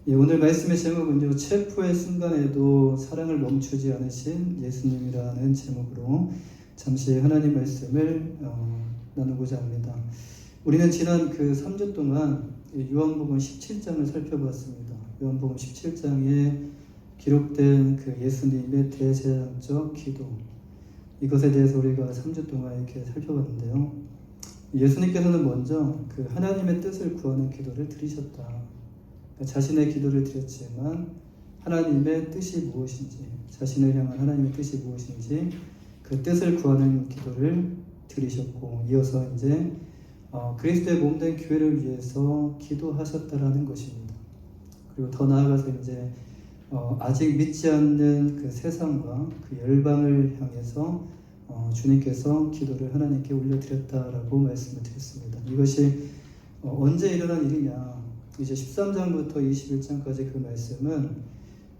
예, 오늘 말씀의 제목은요, 체포의 순간에도 사랑을 멈추지 않으신 예수님이라는 제목으로 잠시 하나님 말씀을 나누고자 합니다. 우리는 지난 그 3주 동안 요한복음 17장을 살펴보았습니다. 요한복음 17장에 기록된 그 예수님의 대제사장적 기도, 이것에 대해서 우리가 3주 동안 이렇게 살펴봤는데요. 예수님께서는 먼저 그 하나님의 뜻을 구하는 기도를 드리셨다. 자신의 기도를 드렸지만 하나님의 뜻이 무엇인지, 자신을 향한 하나님의 뜻이 무엇인지 그 뜻을 구하는 기도를 드리셨고, 이어서 이제 그리스도의 몸된 교회를 위해서 기도하셨다라는 것입니다. 그리고 더 나아가서 이제 아직 믿지 않는 그 세상과 그 열방을 향해서 주님께서 기도를 하나님께 올려드렸다라고 말씀을 드렸습니다. 이것이 언제 일어난 일이냐? 이제 13장부터 21장까지 그 말씀은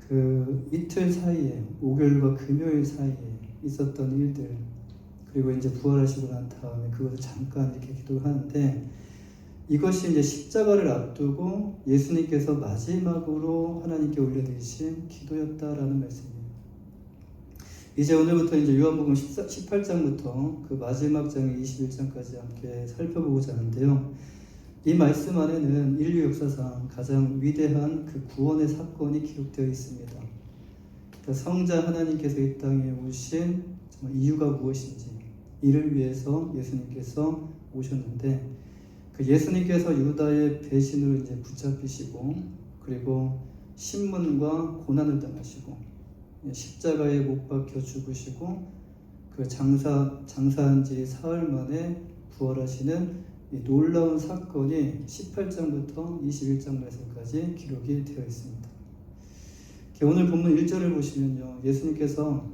그 이틀 사이에, 목요일과 금요일 사이에 있었던 일들, 그리고 이제 부활하시고 난 다음에 그것을 잠깐 이렇게 기도하는데, 이것이 이제 십자가를 앞두고 예수님께서 마지막으로 하나님께 올려드리신 기도였다라는 말씀입니다. 이제 오늘부터 이제 요한복음 18장부터 그 마지막 장의 21장까지 함께 살펴보고자 하는데요. 이 말씀 안에는 인류 역사상 가장 위대한 그 구원의 사건이 기록되어 있습니다. 그러니까 성자 하나님께서 이 땅에 오신 이유가 무엇인지, 이를 위해서 예수님께서 오셨는데, 그 예수님께서 유다의 배신으로 이제 붙잡히시고, 그리고 신문과 고난을 당하시고, 십자가에 못 박혀 죽으시고, 그 장사한 지 사흘 만에 부활하시는 이 놀라운 사건이 18장부터 21장 말씀까지 기록이 되어 있습니다. 오늘 본문 1절을 보시면요, 예수님께서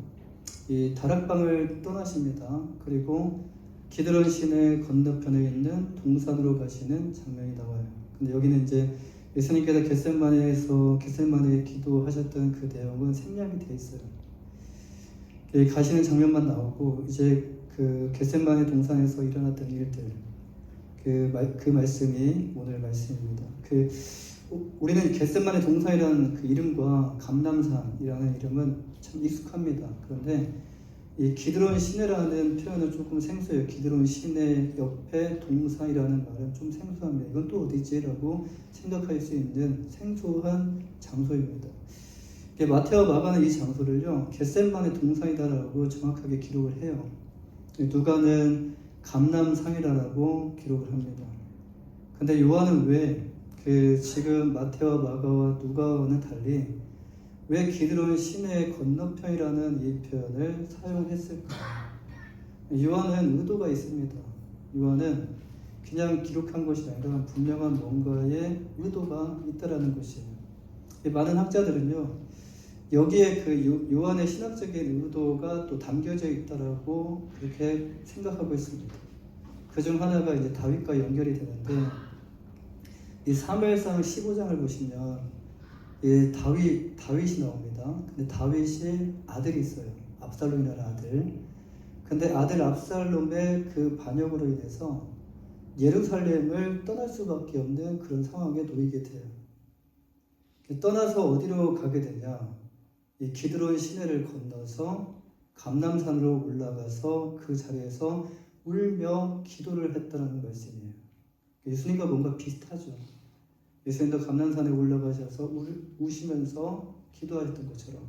이 다락방을 떠나십니다. 그리고 기드론 시내 건너편에 있는 동산으로 가시는 장면이 나와요. 근데 여기는 이제 예수님께서 겟세마네에 기도하셨던 그 내용은 생략이 되어 있어요. 가시는 장면만 나오고, 이제 그 겟세마네 동산에서 일어났던 일들, 그 말씀이 오늘 말씀입니다. 우리는 겟세마네 동산이라는 그 이름과 감람산이라는 이름은 참 익숙합니다. 그런데 이 기드론 시내라는 표현은 조금 생소해요. 기드론 시내 옆에 동산이라는 말은 좀 생소합니다. 이건 또 어디지라고 생각할 수 있는 생소한 장소입니다. 마태와 마가는 이 장소를요, 겟세마네 동산이다라고 정확하게 기록을 해요. 누가는 감람산이라고 기록을 합니다. 근데 요한은 왜 지금 마태와 마가와 누가와는 달리 왜 기드론 시내 건너편이라는 이 표현을 사용했을까? 요한은 의도가 있습니다. 요한은 그냥 기록한 것이 아니라 분명한 뭔가의 의도가 있다라는 것이에요. 많은 학자들은요, 여기에 그 요한의 신학적인 의도가 또 담겨져 있다라고 그렇게 생각하고 있습니다. 그중 하나가 이제 다윗과 연결이 되는데, 이 사무엘상 15장을 보시면 다윗이 나옵니다. 근데 다윗이 아들이 있어요. 압살롬이라는 아들. 근데 아들 압살롬의 그 반역으로 인해서 예루살렘을 떠날 수밖에 없는 그런 상황에 놓이게 돼요. 떠나서 어디로 가게 되냐? 이 기드론 시내를 건너서 감람산으로 올라가서 그 자리에서 울며 기도를 했다는 말씀이에요. 예수님과 뭔가 비슷하죠. 예수님도 감람산에 올라가셔서 우시면서 기도하셨던 것처럼,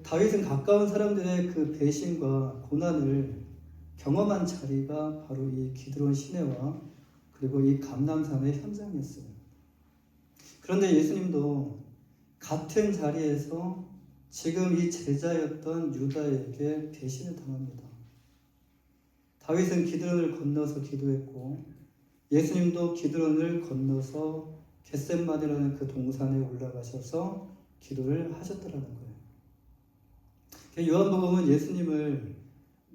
다윗은 가까운 사람들의 그 배신과 고난을 경험한 자리가 바로 이 기드론 시내와 그리고 이 감람산의 현장이었어요. 그런데 예수님도 같은 자리에서 지금 이 제자였던 유다에게 배신을 당합니다. 다윗은 기드론을 건너서 기도했고, 예수님도 기드론을 건너서 겟세마네라는 그 동산에 올라가셔서 기도를 하셨더라는 거예요. 요한복음은 예수님을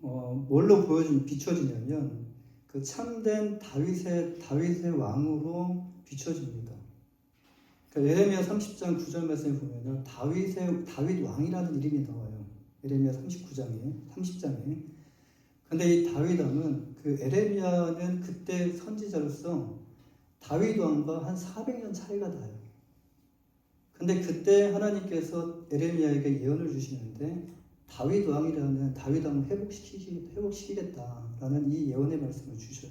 뭘로 비춰주냐면 그 참된 다윗의 왕으로 비춰줍니다. 그러니까 예레미야 30장 9절 말씀에 보면 다윗 왕이라는 이름이 나와요. 예레미야 30장에. 근데 이 다윗 왕은 그 에레미야는 그때 선지자로서 다윗 왕과 한 400년 차이가 나요. 근데 그때 하나님께서 에레미야에게 예언을 주시는데 다윗 왕을 회복시키겠다라는 이 예언의 말씀을 주셔요.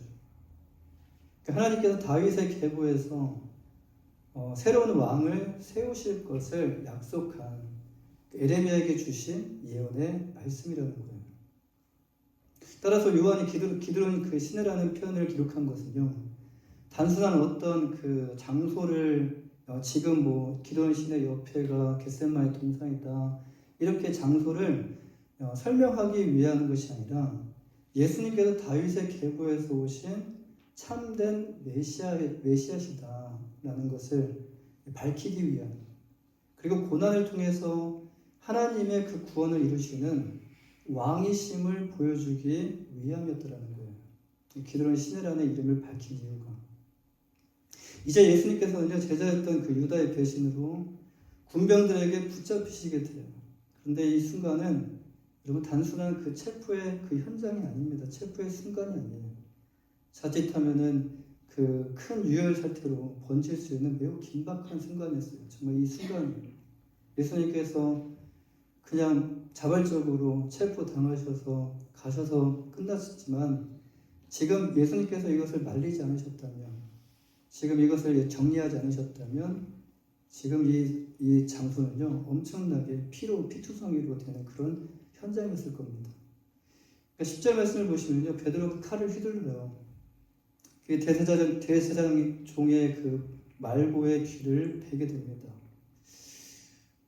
그러니까 하나님께서 다윗의 계보에서 새로운 왕을 세우실 것을 약속한 에레미야에게 주신 예언의 말씀이라는 거예요. 따라서 요한이 기드론 그 시내라는 표현을 기록한 것은요, 단순한 어떤 그 장소를 지금 뭐 기드론 시내 옆에가 겟세마네 동산이다 이렇게 장소를 설명하기 위한 것이 아니라 예수님께서 다윗의 계보에서 오신 참된 메시아시다라는 것을 밝히기 위한, 그리고 고난을 통해서 하나님의 그 구원을 이루시는 왕이심을 보여주기 위함이었더라는 거예요. 기드론 시내라는 이름을 밝힌 이유가. 이제 예수님께서는요, 제자였던 그 유다의 배신으로 군병들에게 붙잡히시게 돼요. 그런데 이 순간은 여러분 단순한 그 체포의 그 현장이 아닙니다. 체포의 순간이 아니에요. 자칫하면은 그 큰 유혈 사태로 번질 수 있는 매우 긴박한 순간이었어요. 정말 이 순간 예수님께서 그냥 자발적으로 체포 당하셔서 가셔서 끝났지만, 지금 예수님께서 이것을 말리지 않으셨다면, 지금 이것을 정리하지 않으셨다면 지금 이 장소는요 엄청나게 피투성이로 되는 그런 현장이었을 겁니다. 그러니까 10절 말씀을 보시면요, 베드로가 칼을 휘둘러요. 그 대제사장종의 그 말고의 귀를 베게 됩니다.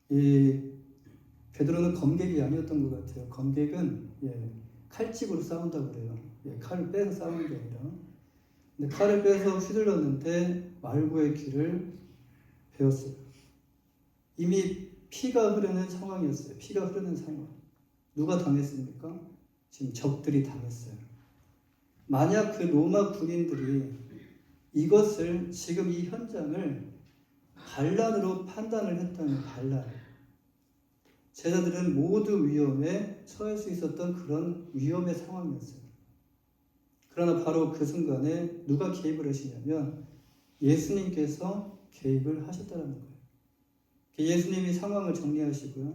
이 베드로는 검객이 아니었던 것 같아요. 검객은 칼집으로 싸운다고 그래요. 칼을 빼서 싸우는 게 아니라. 근데 칼을 빼서 휘둘렀는데 말고의 귀를 베었어요. 이미 피가 흐르는 상황이었어요. 피가 흐르는 상황. 누가 당했습니까? 지금 적들이 당했어요. 만약 그 로마 군인들이 이것을, 지금 이 현장을 반란으로 판단을 했다면, 제자들은 모두 위험에 처할 수 있었던 그런 위험의 상황이었어요. 그러나 바로 그 순간에 누가 개입을 하시냐면 예수님께서 개입을 하셨다는 거예요. 예수님이 상황을 정리하시고요,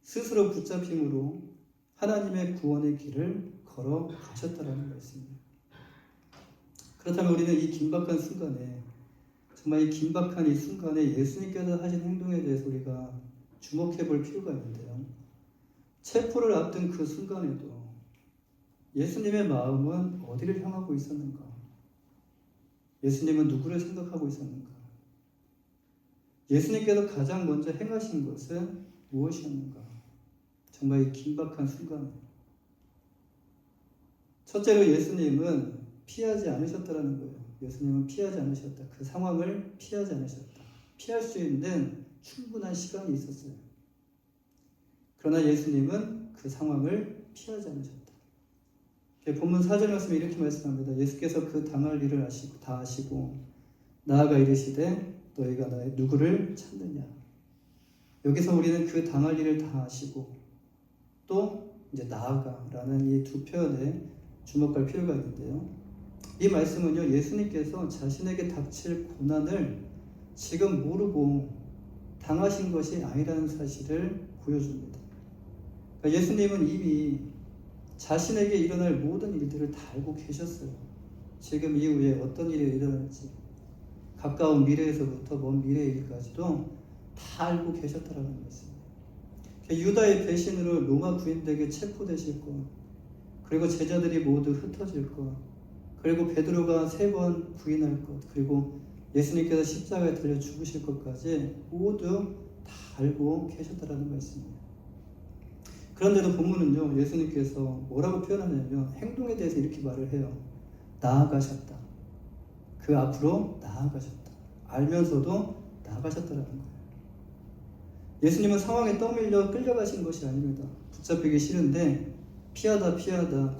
스스로 붙잡힘으로 하나님의 구원의 길을 걸어가셨다는 말씀입니다. 그렇다면 우리는 이 긴박한 순간에, 정말 이 긴박한 이 순간에 예수님께서 하신 행동에 대해서 우리가 주목해 볼 필요가 있는데요. 체포를 앞둔 그 순간에도 예수님의 마음은 어디를 향하고 있었는가? 예수님은 누구를 생각하고 있었는가? 예수님께서 가장 먼저 행하신 것은 무엇이었는가? 정말 이 긴박한 순간에 첫째로 예수님은 피하지 않으셨다는 거예요. 예수님은 피하지 않으셨다. 그 상황을 피하지 않으셨다. 피할 수 있는 충분한 시간이 있었어요. 그러나 예수님은 그 상황을 피하지 않으셨다. 본문 4절 말씀에 이렇게 말씀합니다. 예수께서 그 당할 일을 다 아시고 나아가 이르시되 너희가 나의 누구를 찾느냐. 여기서 우리는 그 당할 일을 다 아시고 또 이제 나아가라는 이 두 표현에 주목할 필요가 있는데요. 이 말씀은요, 예수님께서 자신에게 닥칠 고난을 지금 모르고 당하신 것이 아니라는 사실을 보여줍니다. 그러니까 예수님은 이미 자신에게 일어날 모든 일들을 다 알고 계셨어요. 지금 이후에 어떤 일이 일어날지, 가까운 미래에서부터 먼 미래의 일까지도 다 알고 계셨다라는 말씀입니다. 유다의 배신으로 로마 군인들에게 체포되실 것, 그리고 제자들이 모두 흩어질 것, 그리고 베드로가 3번 부인할 것, 그리고 예수님께서 십자가에 달려 죽으실 것까지 모두 다 알고 계셨다라는 말씀입니다. 그런데도 본문은요, 예수님께서 뭐라고 표현하냐면 행동에 대해서 이렇게 말을 해요. 나아가셨다. 그 앞으로 나아가셨다. 알면서도 나아가셨다라는 거예요. 예수님은 상황에 떠밀려 끌려가신 것이 아닙니다. 붙잡히기 싫은데 피하다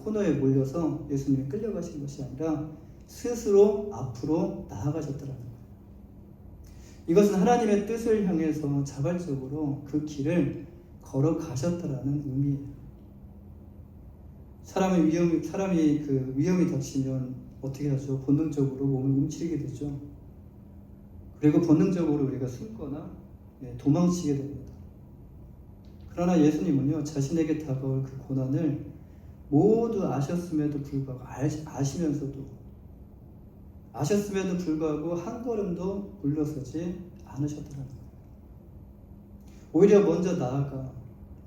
코너에 몰려서 예수님이 끌려가신 것이 아니라 스스로 앞으로 나아가셨다라는 거예요. 이것은 하나님의 뜻을 향해서 자발적으로 그 길을 걸어가셨다라는 의미예요. 사람이 그 위험이 닥치면 어떻게 하죠? 본능적으로 몸을 움츠리게 되죠. 그리고 본능적으로 우리가 숨거나 도망치게 됩니다. 그러나 예수님은요, 자신에게 다가올 그 고난을 모두 아셨음에도 불구하고 아셨음에도 불구하고 한 걸음도 물러서지 않으셨더라는 거예요. 오히려 먼저 나아가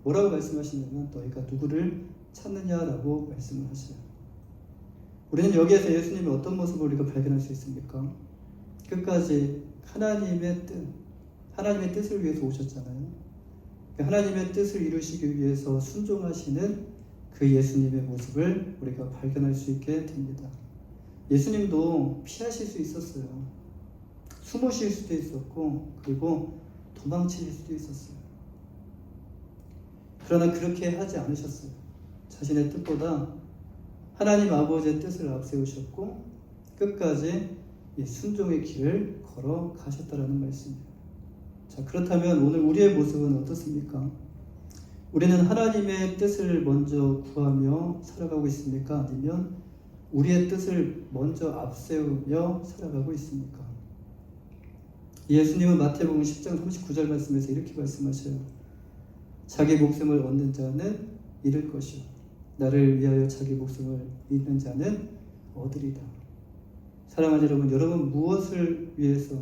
뭐라고 말씀하시냐면 너희가 누구를 찾느냐라고 말씀을 하세요. 우리는 여기에서 예수님의 어떤 모습을 우리가 발견할 수 있습니까? 끝까지 하나님의 뜻을 위해서 오셨잖아요. 하나님의 뜻을 이루시기 위해서 순종하시는 그 예수님의 모습을 우리가 발견할 수 있게 됩니다. 예수님도 피하실 수 있었어요. 숨으실 수도 있었고 그리고 도망칠 수도 있었어요. 그러나 그렇게 하지 않으셨어요. 자신의 뜻보다 하나님 아버지의 뜻을 앞세우셨고 끝까지 이 순종의 길을 걸어 가셨다라는 말씀이에요. 자, 그렇다면 오늘 우리의 모습은 어떻습니까? 우리는 하나님의 뜻을 먼저 구하며 살아가고 있습니까? 아니면 우리의 뜻을 먼저 앞세우며 살아가고 있습니까? 예수님은 마태복음 10장 39절 말씀에서 이렇게 말씀하셔요. 자기 목숨을 얻는 자는 잃을 것이요 나를 위하여 자기 목숨을 잃는 자는 얻으리다. 사랑하는 여러분 무엇을 위해서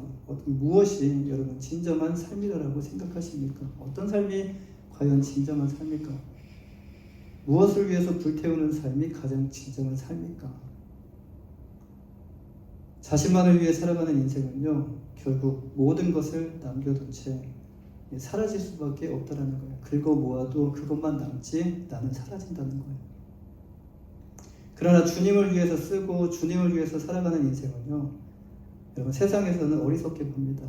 무엇이 여러분 진정한 삶이라고 생각하십니까? 어떤 삶이 과연 진정한 삶일까? 무엇을 위해서 불태우는 삶이 가장 진정한 삶일까? 자신만을 위해 살아가는 인생은요, 결국 모든 것을 남겨둔 채 사라질 수밖에 없다라는 거예요. 긁어 모아도 그것만 남지 나는 사라진다는 거예요. 그러나 주님을 위해서 쓰고 주님을 위해서 살아가는 인생은요, 여러분 세상에서는 어리석게 봅니다.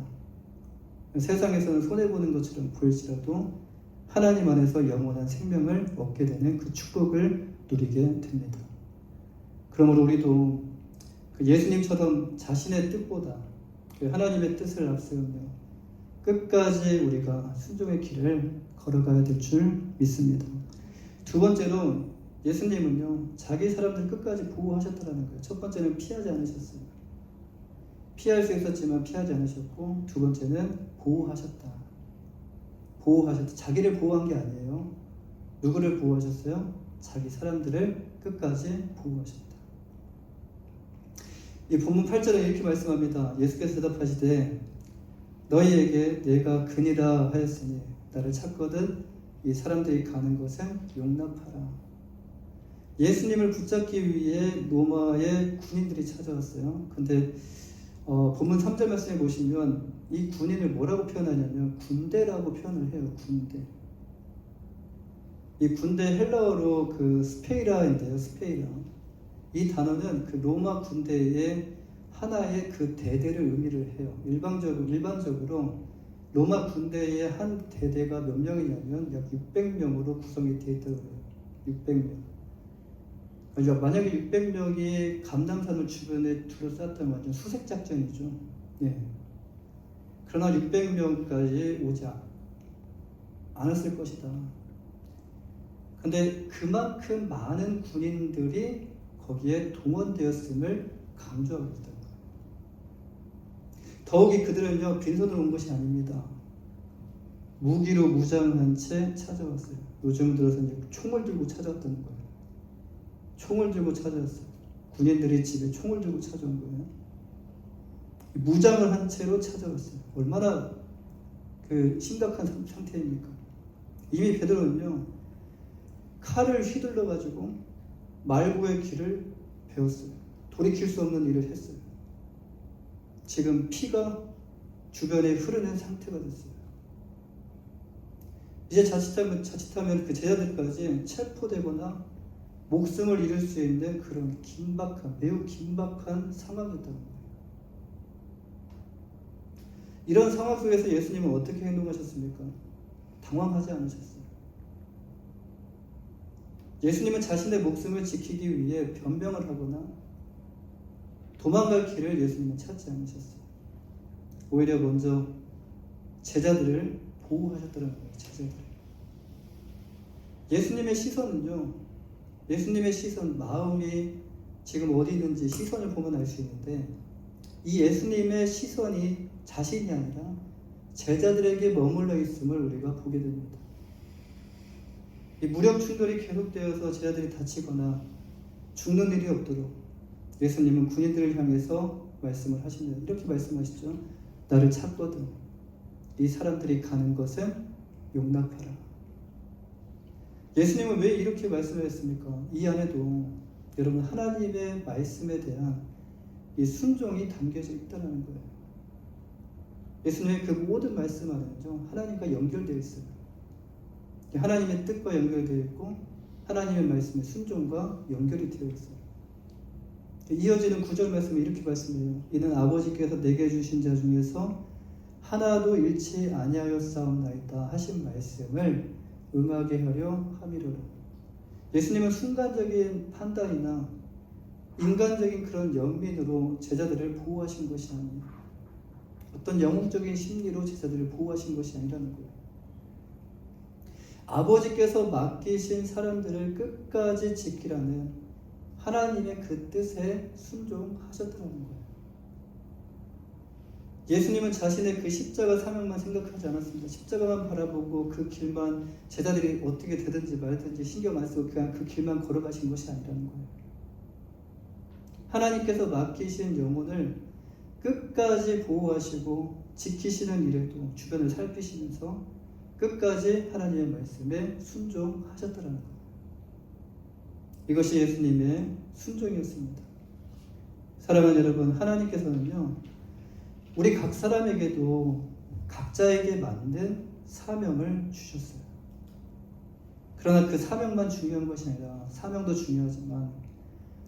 세상에서는 손해보는 것처럼 보일지라도 하나님 안에서 영원한 생명을 얻게 되는 그 축복을 누리게 됩니다. 그러므로 우리도 그 예수님처럼 자신의 뜻보다 그 하나님의 뜻을 앞세우며 끝까지 우리가 순종의 길을 걸어가야 될 줄 믿습니다. 두 번째로 예수님은요, 자기 사람들 끝까지 보호하셨다는 거예요. 첫 번째는 피하지 않으셨어요. 피할 수 있었지만 피하지 않으셨고, 두 번째는 보호하셨다. 자기를 보호한 게 아니에요. 누구를 보호하셨어요? 자기 사람들을 끝까지 보호하셨다. 이 본문 8절에 이렇게 말씀합니다. 예수께서 대답하시되 너희에게 내가 근이라 하였으니 나를 찾거든 이 사람들이 가는 것은 용납하라. 예수님을 붙잡기 위해 로마의 군인들이 찾아왔어요. 근데 본문 3절 말씀에 보시면 이 군인을 뭐라고 표현하냐면 군대라고 표현을 해요. 군대. 이 군대 헬라어로 그 스페이라인데요. 스페이라. 이 단어는 그 로마 군대의 하나의 그 대대를 의미를 해요. 일반적으로 로마 군대의 한 대대가 몇 명이냐면 약 600명으로 구성이 되어 있다고 해요. 600명. 그러니까 만약에 600명이 감남산을 주변에 둘러쌌다면 완전 수색 작전이죠. 예. 그러나 600명까지 오지 않았을 것이다. 근데 그만큼 많은 군인들이 거기에 동원되었음을 강조하고 있다는 거예요. 더욱이 그들은요, 빈손으로 온 것이 아닙니다. 무기로 무장한 채 찾아왔어요. 요즘 들어서 이제 총을 들고 찾아왔다는 거예요. 총을 들고 찾아왔어요. 군인들이 집에 총을 들고 찾아온 거예요. 무장을 한 채로 찾아왔어요. 얼마나 그 심각한 상태입니까? 이미 베드로는요, 칼을 휘둘러 가지고 말고의 길을 배웠어요. 돌이킬 수 없는 일을 했어요. 지금 피가 주변에 흐르는 상태가 됐어요. 이제 자칫하면 그 제자들까지 체포되거나 목숨을 잃을 수 있는 그런 매우 긴박한 상황이었다는 거예요. 이런 상황 속에서 예수님은 어떻게 행동하셨습니까? 당황하지 않으셨어요. 예수님은 자신의 목숨을 지키기 위해 변명을 하거나 도망갈 길을 예수님은 찾지 않으셨어요. 오히려 먼저 제자들을 보호하셨다는 거예요. 제자들. 예수님의 시선, 마음이 지금 어디 있는지 시선을 보면 알 수 있는데 이 예수님의 시선이 자신이 아니라 제자들에게 머물러 있음을 우리가 보게 됩니다. 이 무력 충돌이 계속되어서 제자들이 다치거나 죽는 일이 없도록 예수님은 군인들을 향해서 말씀을 하십니다. 이렇게 말씀하시죠. 나를 찾거든 이 사람들이 가는 것은 용납하라. 예수님은 왜 이렇게 말씀을 했습니까? 이 안에도 여러분 하나님의 말씀에 대한 이 순종이 담겨져 있다는 거예요. 예수님의 그 모든 말씀 안에는요 하나님과 연결되어 있어요. 하나님의 뜻과 연결되어 있고 하나님의 말씀의 순종과 연결이 되어 있어요. 이어지는 9절 말씀에 이렇게 말씀해요. 이는 아버지께서 내게 주신 자 중에서 하나도 잃지 아니하였사옵나이다 하신 말씀을 응하게 하려 함이로라. 예수님은 순간적인 판단이나 인간적인 그런 연민으로 제자들을 보호하신 것이 아니에요. 어떤 영웅적인 심리로 제자들을 보호하신 것이 아니라는 거예요. 아버지께서 맡기신 사람들을 끝까지 지키라는 하나님의 그 뜻에 순종하셨다는 거예요. 예수님은 자신의 그 십자가 사명만 생각하지 않았습니다. 십자가만 바라보고 그 길만 제자들이 어떻게 되든지 말든지 신경 안 쓰고 그냥 그 길만 걸어가신 것이 아니라는 거예요. 하나님께서 맡기신 영혼을 끝까지 보호하시고 지키시는 일에도 주변을 살피시면서 끝까지 하나님의 말씀에 순종하셨다는 거예요. 이것이 예수님의 순종이었습니다. 사랑하는 여러분, 하나님께서는요 우리 각 사람에게도 각자에게 맞는 사명을 주셨어요. 그러나 그 사명만 중요한 것이 아니라 사명도 중요하지만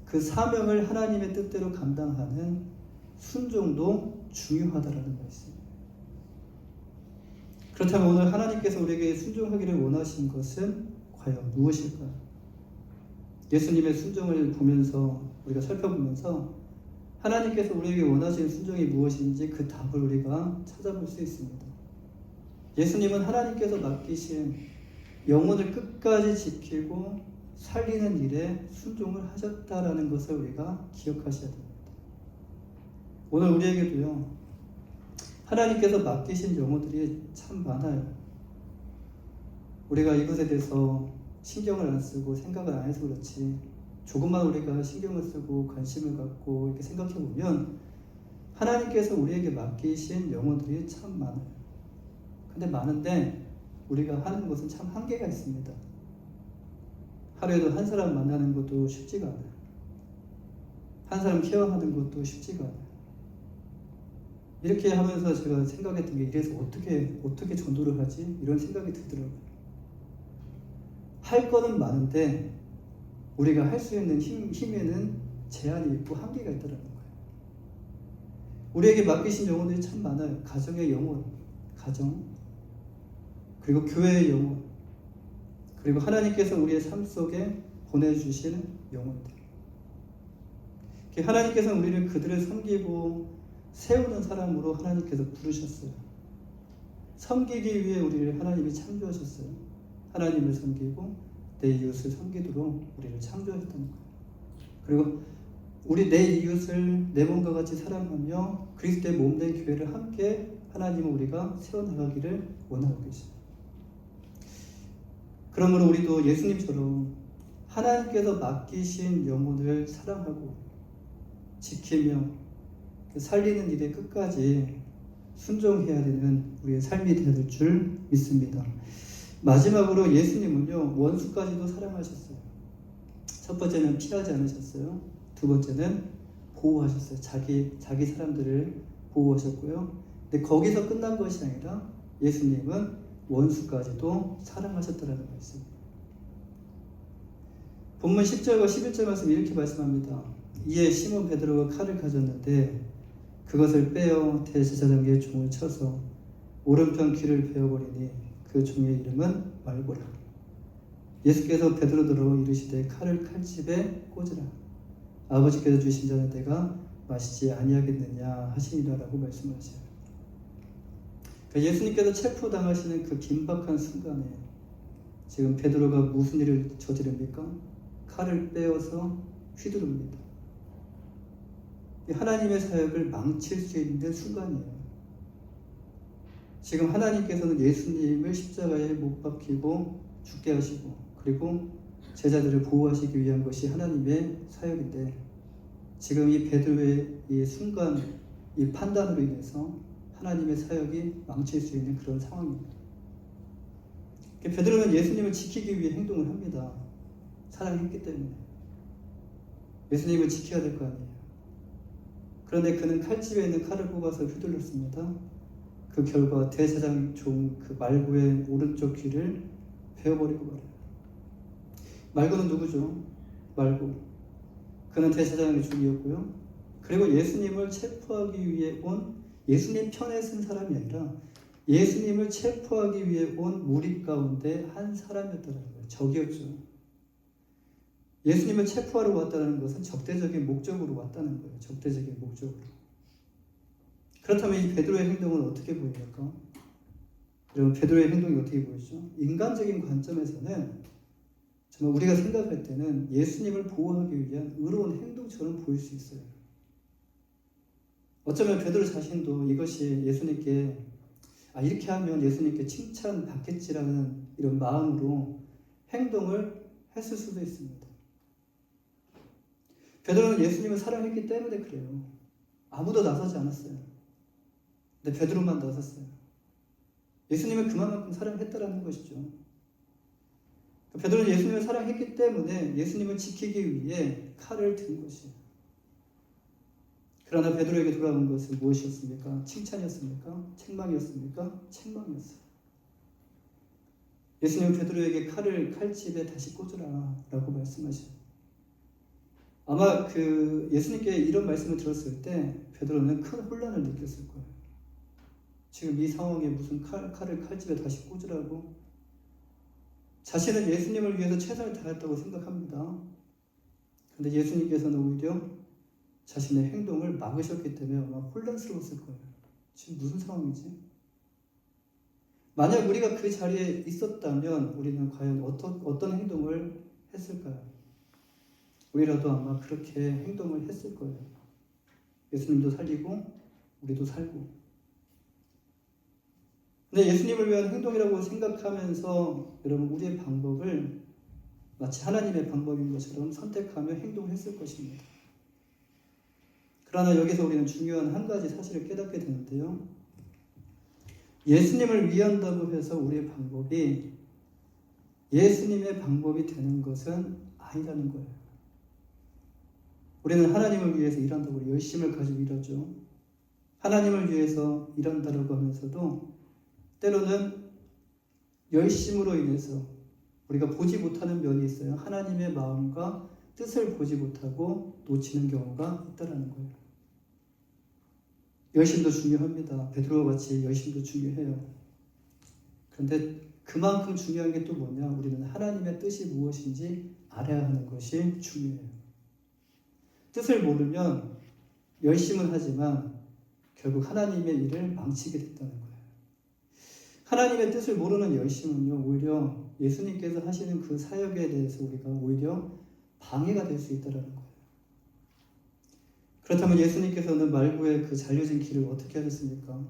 그 사명을 하나님의 뜻대로 감당하는 순종도 중요하다라는 말씀이에요. 그렇다면 오늘 하나님께서 우리에게 순종하기를 원하신 것은 과연 무엇일까요? 예수님의 순종을 보면서 우리가 살펴보면서 하나님께서 우리에게 원하시는 순종이 무엇인지 그 답을 우리가 찾아볼 수 있습니다. 예수님은 하나님께서 맡기신 영혼을 끝까지 지키고 살리는 일에 순종을 하셨다라는 것을 우리가 기억하셔야 됩니다. 오늘 우리에게도요 하나님께서 맡기신 영혼들이 참 많아요. 우리가 이것에 대해서 신경을 안 쓰고 생각을 안 해서 그렇지 조금만 우리가 신경을 쓰고 관심을 갖고 이렇게 생각해 보면 하나님께서 우리에게 맡기신 영혼들이 참 많아요. 근데 많은데 우리가 하는 것은 참 한계가 있습니다. 하루에도 한 사람 만나는 것도 쉽지가 않아요. 한 사람 케어하는 것도 쉽지가 않아요. 이렇게 하면서 제가 생각했던 게 이래서 어떻게 전도를 하지? 이런 생각이 들더라고요. 할 거는 많은데 우리가 할 수 있는 힘에는 제한이 있고 한계가 있다는 거예요. 우리에게 맡기신 영혼들이 참 많아요. 가정의 영혼, 가정, 그리고 교회의 영혼, 그리고 하나님께서 우리의 삶 속에 보내주시는 영혼들. 하나님께서 우리를 그들을 섬기고 세우는 사람으로 하나님께서 부르셨어요. 섬기기 위해 우리를 하나님이 창조하셨어요. 하나님을 섬기고 내 이웃을 섬기도록 우리를 창조하셨다는 거예요. 그리고 우리 내 이웃을 내 몸과 같이 사랑하며 그리스도의 몸된 교회를 함께 하나님은 우리가 세워나가기를 원하고 계십니다. 그러므로 우리도 예수님처럼 하나님께서 맡기신 영혼을 사랑하고 지키며 살리는 일에 끝까지 순종해야 되는 우리의 삶이 되어야 될 줄 믿습니다. 마지막으로 예수님은요 원수까지도 사랑하셨어요. 첫 번째는 피하지 않으셨어요. 두 번째는 보호하셨어요. 자기 사람들을 보호하셨고요. 근데 거기서 끝난 것이 아니라 예수님은 원수까지도 사랑하셨다는 말씀입니다. 본문 10절과 11절 말씀 이렇게 말씀합니다. 이에 시몬 베드로가 칼을 가졌는데 그것을 빼어 대제사장의 종을 쳐서 오른편 귀를 베어버리니 그 종의 이름은 말고라. 예수께서 베드로더러 이르시되 칼을 칼집에 꽂으라. 아버지께서 주신 자는 내가 마시지 아니하겠느냐 하시니라라고 말씀하세요. 그러니까 예수님께서 체포당하시는 그 긴박한 순간에 지금 베드로가 무슨 일을 저지릅니까? 칼을 빼어서 휘두릅니다. 하나님의 사역을 망칠 수 있는 순간이에요. 지금 하나님께서는 예수님을 십자가에 못 박히고 죽게 하시고 그리고 제자들을 보호하시기 위한 것이 하나님의 사역인데 지금 이 베드로의 이 순간 이 판단으로 인해서 하나님의 사역이 망칠 수 있는 그런 상황입니다. 베드로는 예수님을 지키기 위해 행동을 합니다. 사랑했기 때문에. 예수님을 지켜야 될 거 아니에요. 그런데 그는 칼집에 있는 칼을 뽑아서 휘둘렀습니다. 그 결과 대제사장 종 그 말고의 오른쪽 귀를 베어버리고 말아요. 말고는 누구죠? 말고. 그는 대제사장의 종이었고요. 그리고 예수님을 체포하기 위해 온 예수님 편에 쓴 사람이 아니라 예수님을 체포하기 위해 온 무리 가운데 한 사람이었다는 거예요. 적이었죠. 예수님을 체포하러 왔다는 것은 적대적인 목적으로 왔다는 거예요. 적대적인 목적으로. 그렇다면 이 베드로의 행동은 어떻게 보입니까? 여러분, 베드로의 행동이 어떻게 보이죠? 인간적인 관점에서는 정말 우리가 생각할 때는 예수님을 보호하기 위한 의로운 행동처럼 보일 수 있어요. 어쩌면 베드로 자신도 이것이 예수님께 이렇게 하면 예수님께 칭찬받겠지라는 이런 마음으로 행동을 했을 수도 있습니다. 베드로는 예수님을 사랑했기 때문에 그래요. 아무도 나서지 않았어요. 근데 베드로만 나섰어요. 예수님을 그만큼 사랑했다라는 것이죠. 베드로는 예수님을 사랑했기 때문에 예수님을 지키기 위해 칼을 든 것이에요. 그러나 베드로에게 돌아온 것은 무엇이었습니까? 칭찬이었습니까? 책망이었습니까? 책망이었어요. 예수님은 베드로에게 칼을 칼집에 다시 꽂으라 라고 말씀하셔요. 아마 예수님께 이런 말씀을 들었을 때 베드로는 큰 혼란을 느꼈을 거예요. 지금 이 상황에 무슨 칼을 칼집에 다시 꽂으라고? 자신은 예수님을 위해서 최선을 다했다고 생각합니다. 그런데 예수님께서는 오히려 자신의 행동을 막으셨기 때문에 아마 혼란스러웠을 거예요. 지금 무슨 상황이지? 만약 우리가 그 자리에 있었다면 우리는 과연 어떤 행동을 했을까요? 우리라도 아마 그렇게 행동을 했을 거예요. 예수님도 살리고 우리도 살고. 근데 예수님을 위한 행동이라고 생각하면서 여러분 우리의 방법을 마치 하나님의 방법인 것처럼 선택하며 행동했을 것입니다. 그러나 여기서 우리는 중요한 한 가지 사실을 깨닫게 되는데요. 예수님을 위한다고 해서 우리의 방법이 예수님의 방법이 되는 것은 아니라는 거예요. 우리는 하나님을 위해서 일한다고 열심을 가지고 일하죠. 하나님을 위해서 일한다고 하면서도 때로는 열심으로 인해서 우리가 보지 못하는 면이 있어요. 하나님의 마음과 뜻을 보지 못하고 놓치는 경우가 있다는 거예요. 열심도 중요합니다. 베드로와 같이 열심도 중요해요. 그런데 그만큼 중요한 게 또 뭐냐? 우리는 하나님의 뜻이 무엇인지 알아야 하는 것이 중요해요. 뜻을 모르면 열심은 하지만 결국 하나님의 일을 망치게 됐다는 거예요. 하나님의 뜻을 모르는 열심은요, 오히려 예수님께서 하시는 그 사역에 대해서 우리가 오히려 방해가 될 수 있다는 거예요. 그렇다면 예수님께서는 말구의 그 잘려진 길을 어떻게 하셨습니까?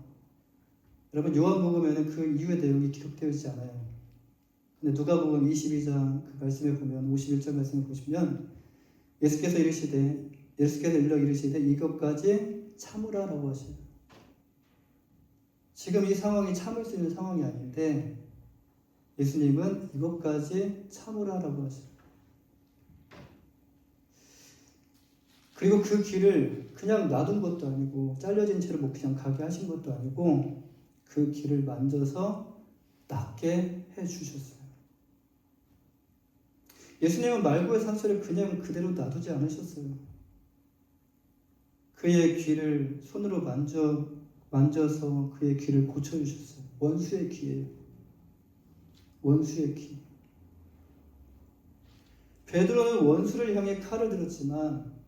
여러분 요한복음에는 그 이후의 내용이 기록되어 있지 않아요. 근데 누가복음 22장 그 말씀에 보면 51절 말씀을 보시면 예수께서 일러 이르시되 이것까지 참으라라고 하셔요. 지금 이 상황이 참을 수 있는 상황이 아닌데 예수님은 이것까지 참으라라고 하셔요. 그리고 그 길을 그냥 놔둔 것도 아니고 잘려진 채로 뭐 그냥 가게 하신 것도 아니고 그 길을 만져서 낫게 해주셨어요. 예수님은 말구의 상처를 그냥 그대로 놔두지 않으셨어요. 그의 귀를 손으로 만져서 그의 귀를 고쳐주셨어요. 원수의 귀예요. 원수의 귀. 베드로는 원수를 향해 칼을 들었지만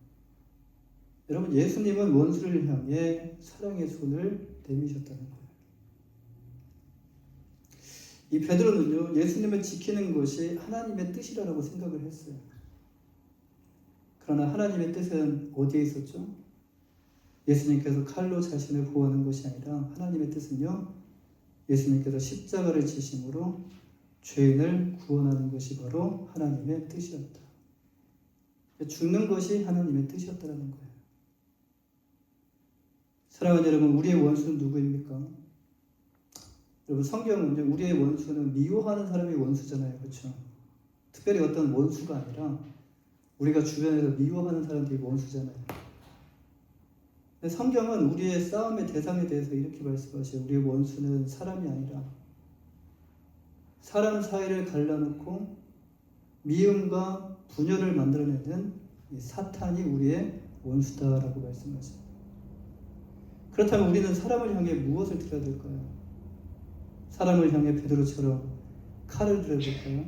여러분 예수님은 원수를 향해 사랑의 손을 내미셨다는 거예요. 이 베드로는요 예수님을 지키는 것이 하나님의 뜻이라고 생각을 했어요. 그러나 하나님의 뜻은 어디에 있었죠? 예수님께서 칼로 자신을 보호하는 것이 아니라 하나님의 뜻은요 예수님께서 십자가를 지심으로 죄인을 구원하는 것이 바로 하나님의 뜻이었다. 죽는 것이 하나님의 뜻이었다는 거예요. 사랑하는 여러분, 우리의 원수는 누구입니까? 여러분, 성경은요, 우리의 원수는 미워하는 사람이 원수잖아요. 그렇죠? 특별히 어떤 원수가 아니라 우리가 주변에서 미워하는 사람들이 원수잖아요. 근데 성경은 우리의 싸움의 대상에 대해서 이렇게 말씀하셔요. 우리의 원수는 사람이 아니라 사람 사이를 갈라놓고 미움과 분열을 만들어내는 이 사탄이 우리의 원수다라고 말씀하셔요. 그렇다면 우리는 사람을 향해 무엇을 들어야 될까요? 사람을 향해 베드로처럼 칼을 들어야 될까요?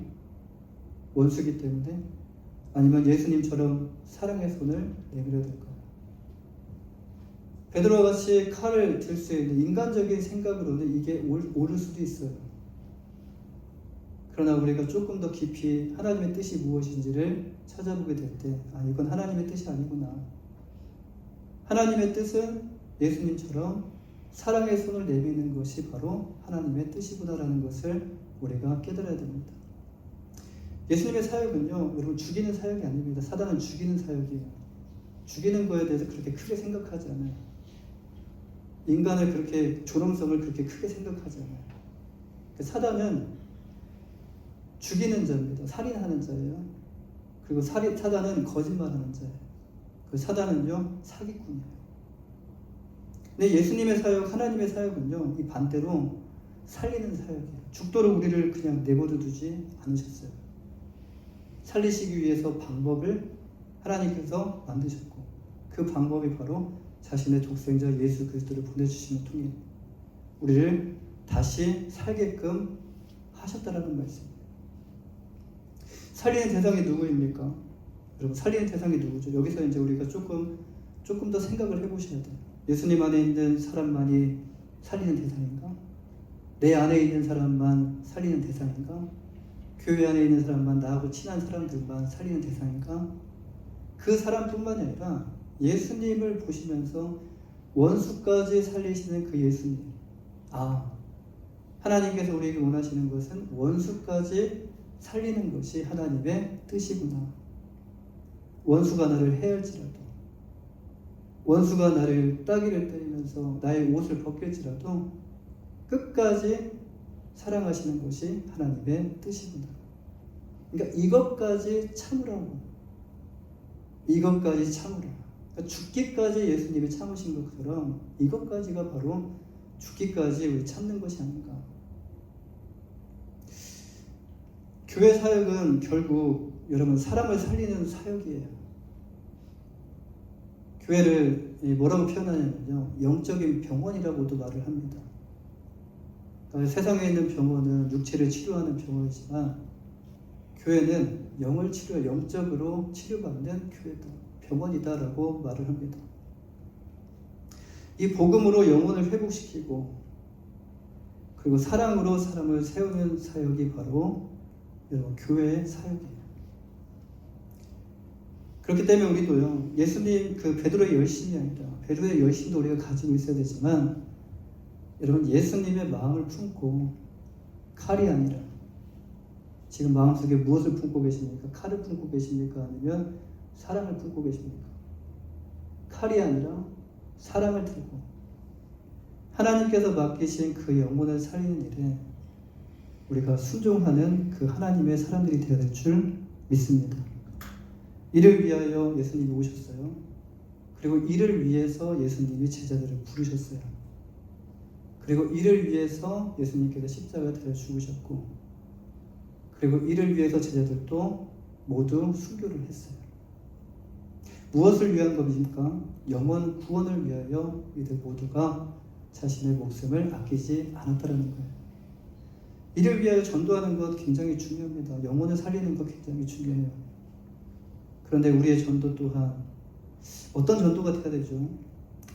원수기 때문에? 아니면 예수님처럼 사랑의 손을 내밀어야 될까요? 베드로와 같이 칼을 들 수 있는 인간적인 생각으로는 이게 옳을 수도 있어요. 그러나 우리가 조금 더 깊이 하나님의 뜻이 무엇인지를 찾아보게 될 때, 이건 하나님의 뜻이 아니구나. 하나님의 뜻은 예수님처럼 사랑의 손을 내미는 것이 바로 하나님의 뜻이구나라는 것을 우리가 깨달아야 됩니다. 예수님의 사역은요, 여러분, 죽이는 사역이 아닙니다. 사단은 죽이는 사역이에요. 죽이는 거에 대해서 그렇게 크게 생각하지 않아요. 인간을 그렇게, 존엄성을 그렇게 크게 생각하지 않아요. 사단은 죽이는 자입니다. 살인하는 자예요. 그리고 사단은 거짓말하는 자예요. 그 사단은요, 사기꾼이에요. 근데 예수님의 사역, 하나님의 사역은요, 이 반대로 살리는 사역이에요. 죽도록 우리를 그냥 내버려 두지 않으셨어요. 살리시기 위해서 방법을 하나님께서 만드셨고, 그 방법이 바로 자신의 독생자 예수 그리스도를 보내주심을 통해 우리를 다시 살게끔 하셨다라는 말씀입니다. 살리는 대상이 누구입니까? 여러분, 살리는 대상이 누구죠? 여기서 이제 우리가 조금 더 생각을 해보셔야 돼요. 예수님 안에 있는 사람만이 살리는 대상인가? 내 안에 있는 사람만 살리는 대상인가? 교회 안에 있는 사람만, 나하고 친한 사람들만 살리는 대상인가? 그 사람뿐만이 아니라 예수님을 보시면서 원수까지 살리시는 그 예수님. 하나님께서 우리에게 원하시는 것은 원수까지 살리는 것이 하나님의 뜻이구나. 원수가 나를 해할지라도, 원수가 나를 따귀를 때리면서 나의 옷을 벗길지라도 끝까지 사랑하시는 것이 하나님의 뜻이구나. 그러니까 이것까지 참으라고. 이것까지 참으라. 그러니까 죽기까지 예수님이 참으신 것처럼 이것까지가 바로 죽기까지 우리 참는 것이 아닌가. 교회 사역은 결국 여러분 사람을 살리는 사역이에요. 교회를 뭐라고 표현하냐면요, 영적인 병원이라고도 말을 합니다. 그러니까 세상에 있는 병원은 육체를 치료하는 병원이지만 교회는 영적으로 치료받는 교회다, 병원이다라고 말을 합니다. 이 복음으로 영혼을 회복시키고 그리고 사랑으로 사람을 세우는 사역이 바로 여러분 교회의 사역이에요. 그렇기 때문에 우리도요, 예수님 그 베드로의 열심이 아니라, 베드로의 열심도 우리가 가지고 있어야 되지만 여러분 예수님의 마음을 품고, 칼이 아니라 지금 마음속에 무엇을 품고 계십니까? 칼을 품고 계십니까? 아니면 사랑을 품고 계십니까? 칼이 아니라 사랑을 들고 하나님께서 맡기신 그 영혼을 살리는 일에 우리가 순종하는 그 하나님의 사람들이 되어야 될 줄 믿습니다. 이를 위하여 예수님이 오셨어요. 그리고 이를 위해서 예수님이 제자들을 부르셨어요. 그리고 이를 위해서 예수님께서 십자가에 달려 죽으셨고, 그리고 이를 위해서 제자들도 모두 순교를 했어요. 무엇을 위한 것입니까? 영혼 구원을 위하여 이들 모두가 자신의 목숨을 아끼지 않았다는 거예요. 이를 위하여 전도하는 것 굉장히 중요합니다. 영혼을 살리는 것 굉장히 중요해요. 그런데 우리의 전도 또한 어떤 전도가 돼야 되죠?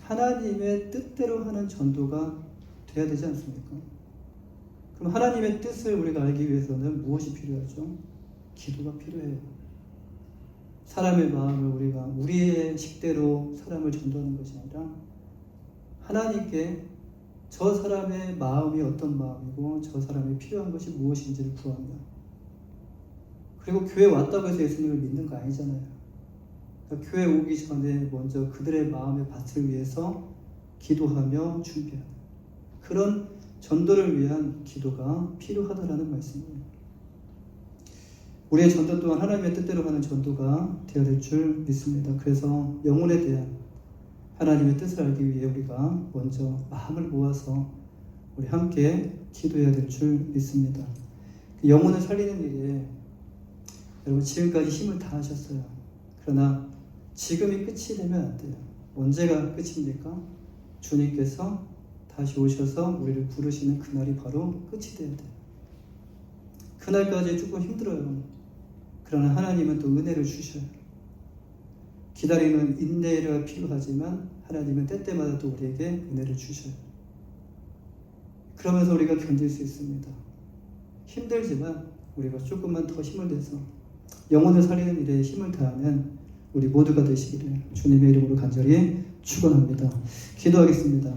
하나님의 뜻대로 하는 전도가 돼야 되지 않습니까? 그럼 하나님의 뜻을 우리가 알기 위해서는 무엇이 필요하죠? 기도가 필요해요. 사람의 마음을 우리가 우리의 식대로 사람을 전도하는 것이 아니라 하나님께 저 사람의 마음이 어떤 마음이고 저 사람이 필요한 것이 무엇인지를 구하며, 그리고 교회 왔다고 해서 예수님을 믿는 거 아니잖아요. 그러니까 교회 오기 전에 먼저 그들의 마음의 밭을 위해서 기도하며 준비하는 그런 전도를 위한 기도가 필요하다라는 말씀이에요. 우리의 전도 또한 하나님의 뜻대로 가는 전도가 되어야 될 줄 믿습니다. 그래서 영혼에 대한 하나님의 뜻을 알기 위해 우리가 먼저 마음을 모아서 우리 함께 기도해야 될 줄 믿습니다. 영혼을 살리는 일에 여러분 지금까지 힘을 다하셨어요. 그러나 지금이 끝이 되면 안 돼요. 언제가 끝입니까? 주님께서 다시 오셔서 우리를 부르시는 그날이 바로 끝이 돼야 돼요. 그날까지 조금 힘들어요. 그러나 하나님은 또 은혜를 주셔요. 기다리는 인내가 필요하지만 하나님은 때때마다 또 우리에게 은혜를 주셔요. 그러면서 우리가 견딜 수 있습니다. 힘들지만 우리가 조금만 더 힘을 내서 영혼을 살리는 일에 힘을 다하면 우리 모두가 되시기를 주님의 이름으로 간절히 축원합니다. 기도하겠습니다.